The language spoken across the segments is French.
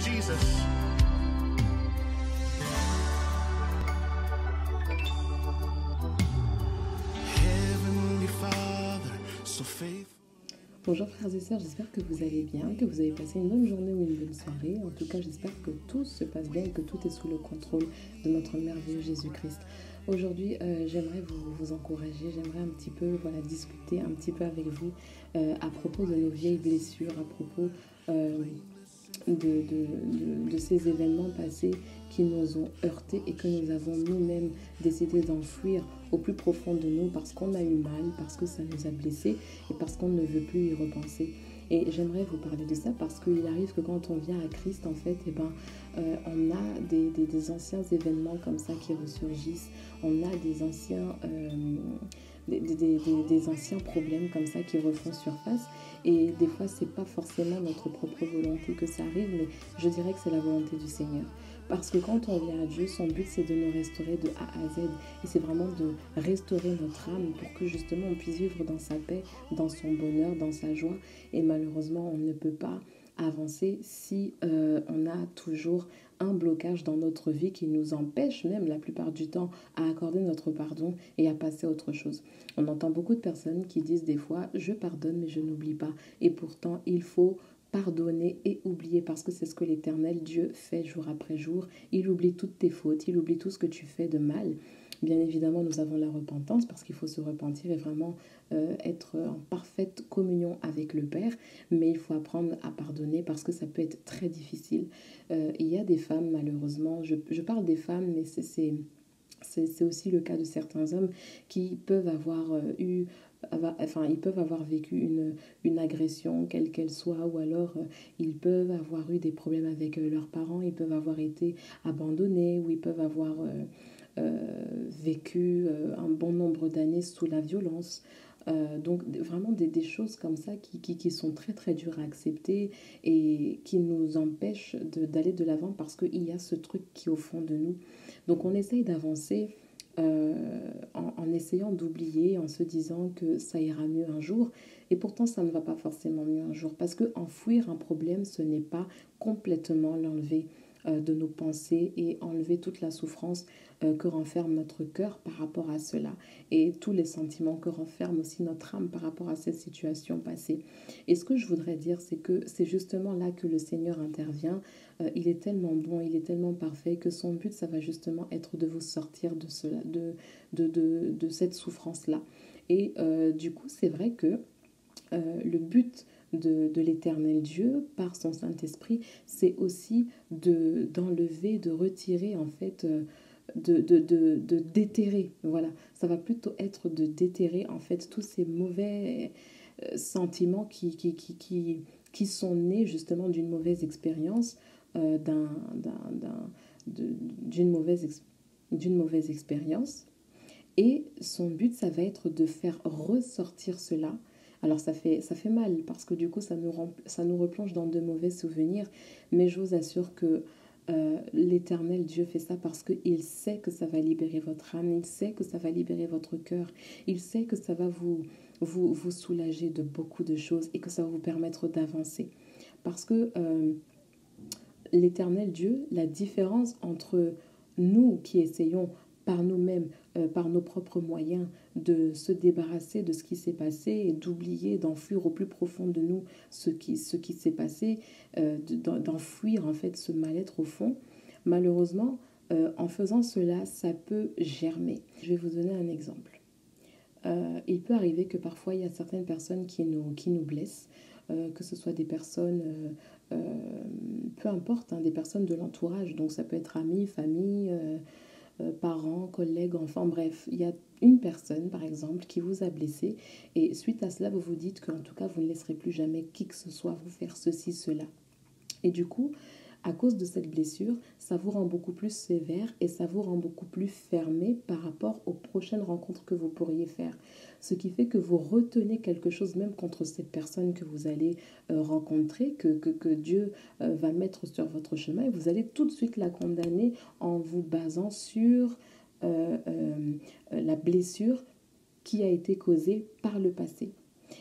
Jesus. Heavenly Father, so faithful. Bonjour frères et sœurs, j'espère que vous allez bien, que vous avez passé une bonne journée ou une bonne soirée. En tout cas, j'espère que tout se passe bien et que tout est sous le contrôle de notre merveilleux Jésus-Christ. Aujourd'hui, j'aimerais vous encourager, j'aimerais un petit peu discuter un petit peu avec vous à propos de nos vieilles blessures, à propos de ces événements passés qui nous ont heurtés et que nous avons nous-mêmes décidé d'enfuir au plus profond de nous parce qu'on a eu mal, parce que ça nous a blessés et parce qu'on ne veut plus y repenser. Et j'aimerais vous parler de ça parce qu'il arrive que quand on vient à Christ, en fait, on a des anciens événements comme ça qui ressurgissent. On a des anciens problèmes comme ça qui refont surface. Et des fois, c'est pas forcément notre propre volonté que ça arrive, mais je dirais que c'est la volonté du Seigneur. Parce que quand on vient à Dieu, son but c'est de nous restaurer de A à Z. Et c'est vraiment de restaurer notre âme pour que justement on puisse vivre dans sa paix, dans son bonheur, dans sa joie. Et malheureusement, on ne peut pas avancer si on a toujours un blocage dans notre vie qui nous empêche même la plupart du temps à accorder notre pardon et à passer à autre chose. On entend beaucoup de personnes qui disent des fois « je pardonne mais je n'oublie pas ». Et pourtant, il faut pardonner et oublier parce que c'est ce que l'Éternel Dieu fait jour après jour. Il oublie toutes tes fautes, il oublie tout ce que tu fais de mal. Bien évidemment, nous avons la repentance parce qu'il faut se repentir et vraiment être en parfaite communion avec le Père. Mais il faut apprendre à pardonner parce que ça peut être très difficile. Il y a des femmes, malheureusement, je parle des femmes, mais c'est aussi le cas de certains hommes qui peuvent avoir ils peuvent avoir vécu une agression, quelle qu'elle soit, ou alors ils peuvent avoir eu des problèmes avec leurs parents, ils peuvent avoir été abandonnés, ou ils peuvent avoir vécu un bon nombre d'années sous la violence. Donc vraiment des choses comme ça qui sont très très dures à accepter et qui nous empêchent d'aller de l'avant parce qu'il y a ce truc qui est au fond de nous. Donc on essaye d'avancer en essayant d'oublier, en se disant que ça ira mieux un jour. Et pourtant, ça ne va pas forcément mieux un jour. Parce que enfuir un problème, ce n'est pas complètement l'enlever de nos pensées et enlever toute la souffrance que renferme notre cœur par rapport à cela. Et tous les sentiments que renferme aussi notre âme par rapport à cette situation passée. Et ce que je voudrais dire, c'est que c'est justement là que le Seigneur intervient. Il est tellement bon, il est tellement parfait que son but, ça va justement être de vous sortir de cela, de cette souffrance-là. Et du coup, c'est vrai que le but de l'Éternel Dieu, par son Saint-Esprit, c'est aussi d'enlever, de retirer en fait, de déterrer. Voilà, ça va plutôt être de déterrer en fait tous ces mauvais sentiments qui sont nés justement d'une mauvaise expérience, d'une mauvaise expérience. Et son but, ça va être de faire ressortir cela. Alors ça fait mal parce que du coup, ça nous replonge dans de mauvais souvenirs. Mais je vous assure que l'Éternel Dieu fait ça parce qu'il sait que ça va libérer votre âme. Il sait que ça va libérer votre cœur. Il sait que ça va vous soulager de beaucoup de choses et que ça va vous permettre d'avancer. Parce que l'Éternel Dieu, la différence entre nous qui essayons par nous-mêmes, par nos propres moyens, de se débarrasser de ce qui s'est passé et d'oublier, d'enfuir au plus profond de nous ce qui s'est passé, d'enfuir en fait ce mal-être au fond. Malheureusement, en faisant cela, ça peut germer. Je vais vous donner un exemple. Il peut arriver que parfois il y a certaines personnes qui nous blessent, que ce soit des personnes, peu importe, des personnes de l'entourage, donc ça peut être amis, famille, parents, collègues, enfants, bref, il y a une personne par exemple qui vous a blessé et suite à cela vous vous dites qu'en tout cas vous ne laisserez plus jamais qui que ce soit vous faire ceci, cela. Et du coup, à cause de cette blessure, ça vous rend beaucoup plus sévère et ça vous rend beaucoup plus fermé par rapport aux prochaines rencontres que vous pourriez faire. Ce qui fait que vous retenez quelque chose même contre cette personne que vous allez rencontrer, que Dieu va mettre sur votre chemin et vous allez tout de suite la condamner en vous basant sur la blessure qui a été causée par le passé.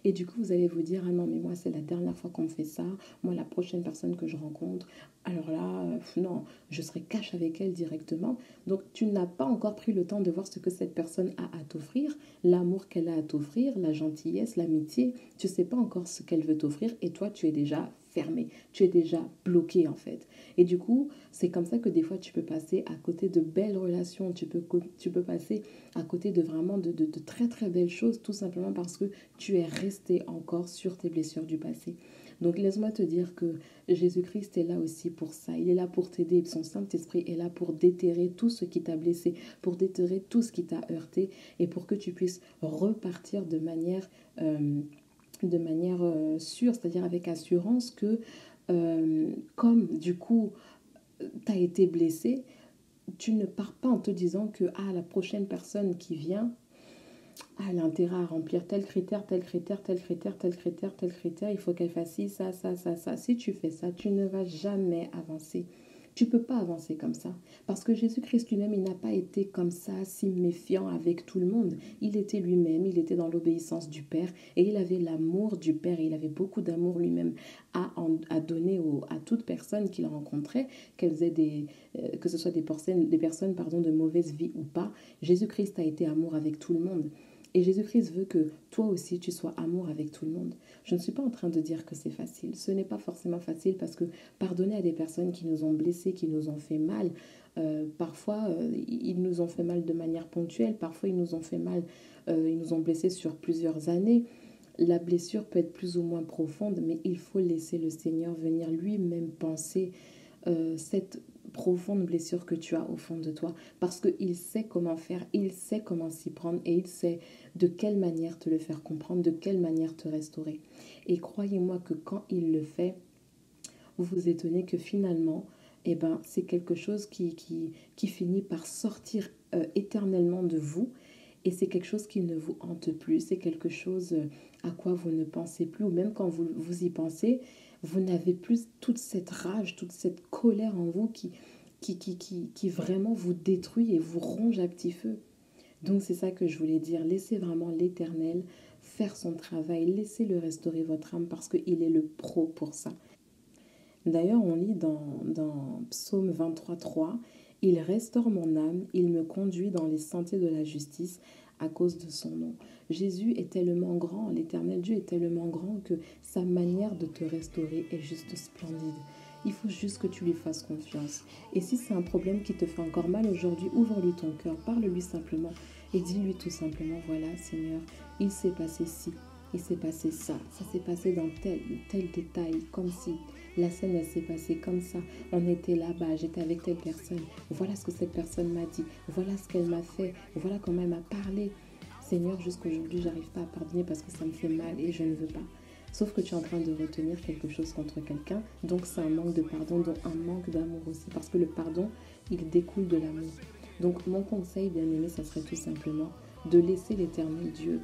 Et du coup, vous allez vous dire, ah non, mais moi, c'est la dernière fois qu'on me fait ça. Moi, la prochaine personne que je rencontre, alors là, non, je serai cash avec elle directement. Donc, tu n'as pas encore pris le temps de voir ce que cette personne a à t'offrir, l'amour qu'elle a à t'offrir, la gentillesse, l'amitié. Tu ne sais pas encore ce qu'elle veut t'offrir et toi, tu es déjà fermé, tu es déjà bloqué en fait. Et du coup, c'est comme ça que des fois, tu peux passer à côté de belles relations, tu peux passer à côté de vraiment de très très belles choses, tout simplement parce que tu es resté encore sur tes blessures du passé. Donc laisse-moi te dire que Jésus-Christ est là aussi pour ça. Il est là pour t'aider. Son Saint-Esprit est là pour déterrer tout ce qui t'a blessé, pour déterrer tout ce qui t'a heurté et pour que tu puisses repartir de manière sûre, c'est-à-dire avec assurance que comme du coup tu as été blessé, tu ne pars pas en te disant que la prochaine personne qui vient, elle a intérêt à remplir tel critère, tel critère, tel critère, tel critère, tel critère, il faut qu'elle fasse ci, ça, ça, ça, ça. Si tu fais ça, tu ne vas jamais avancer. Tu ne peux pas avancer comme ça. Parce que Jésus-Christ lui-même, il n'a pas été comme ça, si méfiant avec tout le monde. Il était lui-même, il était dans l'obéissance du Père et il avait l'amour du Père. Et il avait beaucoup d'amour lui-même à donner à toute personne qu'il rencontrait, qu'elles aient que ce soit des personnes de mauvaise vie ou pas. Jésus-Christ a été amour avec tout le monde. Et Jésus-Christ veut que toi aussi, tu sois amour avec tout le monde. Je ne suis pas en train de dire que c'est facile. Ce n'est pas forcément facile parce que pardonner à des personnes qui nous ont blessés, qui nous ont fait mal, parfois, ils nous ont fait mal de manière ponctuelle. Parfois, ils nous ont fait mal, ils nous ont blessés sur plusieurs années. La blessure peut être plus ou moins profonde, mais il faut laisser le Seigneur venir lui-même penser cette profonde blessure que tu as au fond de toi, parce qu'il sait comment faire, il sait comment s'y prendre et il sait de quelle manière te le faire comprendre, de quelle manière te restaurer. Et croyez-moi que quand il le fait, vous vous étonnez que finalement, eh ben, c'est quelque chose qui finit par sortir éternellement de vous. Et c'est quelque chose qui ne vous hante plus, c'est quelque chose à quoi vous ne pensez plus, ou même quand vous y pensez, vous n'avez plus toute cette rage, toute cette colère en vous qui vraiment vous détruit et vous ronge à petit feu. Donc c'est ça que je voulais dire, laissez vraiment l'Éternel faire son travail, laissez-le restaurer votre âme parce qu'il est le pro pour ça. D'ailleurs, on lit dans Psaume 23:3, « Il restaure mon âme, il me conduit dans les sentiers de la justice à cause de son nom. » Jésus est tellement grand, l'Éternel Dieu est tellement grand que sa manière de te restaurer est juste splendide. Il faut juste que tu lui fasses confiance. Et si c'est un problème qui te fait encore mal aujourd'hui, ouvre-lui ton cœur, parle-lui simplement et dis-lui tout simplement, voilà Seigneur, il s'est passé ci, il s'est passé ça s'est passé dans tel détail, comme si la scène elle s'est passée comme ça, on était là-bas, j'étais avec telle personne, voilà ce que cette personne m'a dit, voilà ce qu'elle m'a fait, voilà comment elle m'a parlé. Seigneur, jusqu'aujourd'hui, j'arrive pas à pardonner parce que ça me fait mal et je ne veux pas. Sauf que tu es en train de retenir quelque chose contre quelqu'un, donc c'est un manque de pardon, donc un manque d'amour aussi, parce que le pardon, il découle de l'amour. Donc mon conseil, bien aimé, ça serait tout simplement de laisser l'Éternel Dieu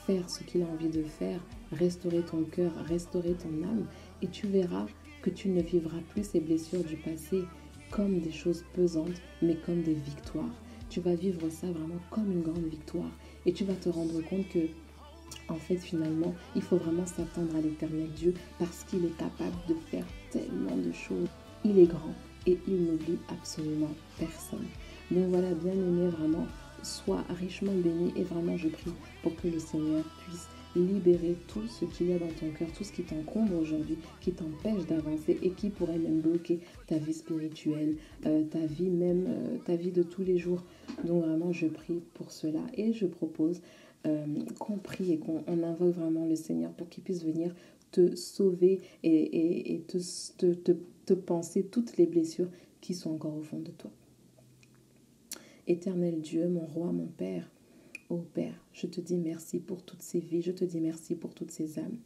faire ce qu'il a envie de faire, restaurer ton cœur, restaurer ton âme, et tu verras que tu ne vivras plus ces blessures du passé comme des choses pesantes, mais comme des victoires. Tu vas vivre ça vraiment comme une grande victoire, et tu vas te rendre compte que en fait, finalement, il faut vraiment s'attendre à l'Éternel Dieu parce qu'il est capable de faire tellement de choses. Il est grand et il n'oublie absolument personne. Donc voilà, bien aimé, vraiment, sois richement béni et vraiment je prie pour que le Seigneur puisse libérer tout ce qu'il y a dans ton cœur, tout ce qui t'encombre aujourd'hui, qui t'empêche d'avancer et qui pourrait même bloquer ta vie spirituelle, ta vie même, ta vie de tous les jours. Donc vraiment, je prie pour cela et je propose qu'on prie et qu'on invoque vraiment le Seigneur pour qu'il puisse venir te sauver et te penser toutes les blessures qui sont encore au fond de toi. Éternel Dieu, mon roi, mon Père, ô Père, je te dis merci pour toutes ces vies, je te dis merci pour toutes ces âmes.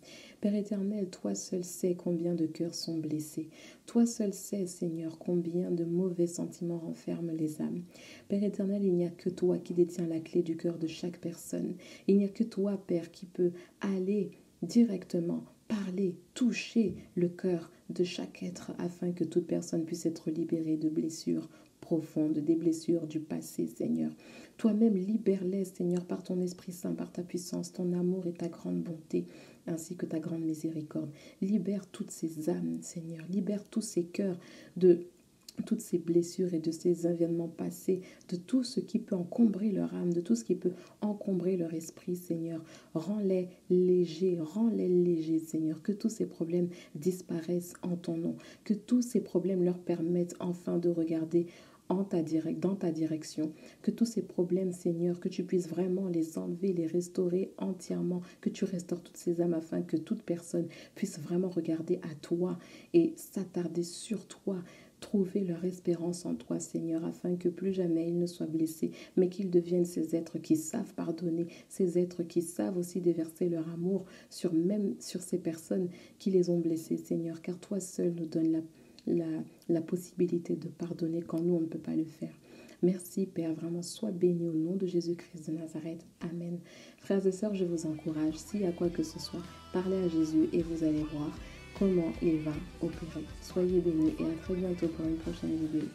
Père éternel, toi seul sais combien de cœurs sont blessés. Toi seul sais, Seigneur, combien de mauvais sentiments renferment les âmes. Père éternel, il n'y a que toi qui détiens la clé du cœur de chaque personne. Il n'y a que toi, Père, qui peut aller directement parler, toucher le cœur de chaque être afin que toute personne puisse être libérée de blessures profondes, des blessures du passé, Seigneur. Toi-même, libère-les, Seigneur, par ton Esprit Saint, par ta puissance, ton amour et ta grande bonté. ainsi que ta grande miséricorde. Libère toutes ces âmes, Seigneur. Libère tous ces cœurs de toutes ces blessures et de ces événements passés, de tout ce qui peut encombrer leur âme, de tout ce qui peut encombrer leur esprit, Seigneur. Rends-les légers, Seigneur. Que tous ces problèmes disparaissent en ton nom. Que tous ces problèmes leur permettent enfin de regarder dans ta direction. Que tous ces problèmes, Seigneur, que tu puisses vraiment les enlever, les restaurer entièrement, que tu restaures toutes ces âmes afin que toute personne puisse vraiment regarder à toi et s'attarder sur toi, trouver leur espérance en toi, Seigneur, afin que plus jamais ils ne soient blessés, mais qu'ils deviennent ces êtres qui savent pardonner, ces êtres qui savent aussi déverser leur amour même sur ces personnes qui les ont blessés, Seigneur, car toi seul nous donnes la possibilité de pardonner quand nous, on ne peut pas le faire. Merci, Père. Vraiment, sois béni au nom de Jésus-Christ de Nazareth. Amen. Frères et sœurs, je vous encourage, s'il y a quoi que ce soit, parlez à Jésus et vous allez voir comment il va opérer. Soyez bénis et à très bientôt pour une prochaine vidéo.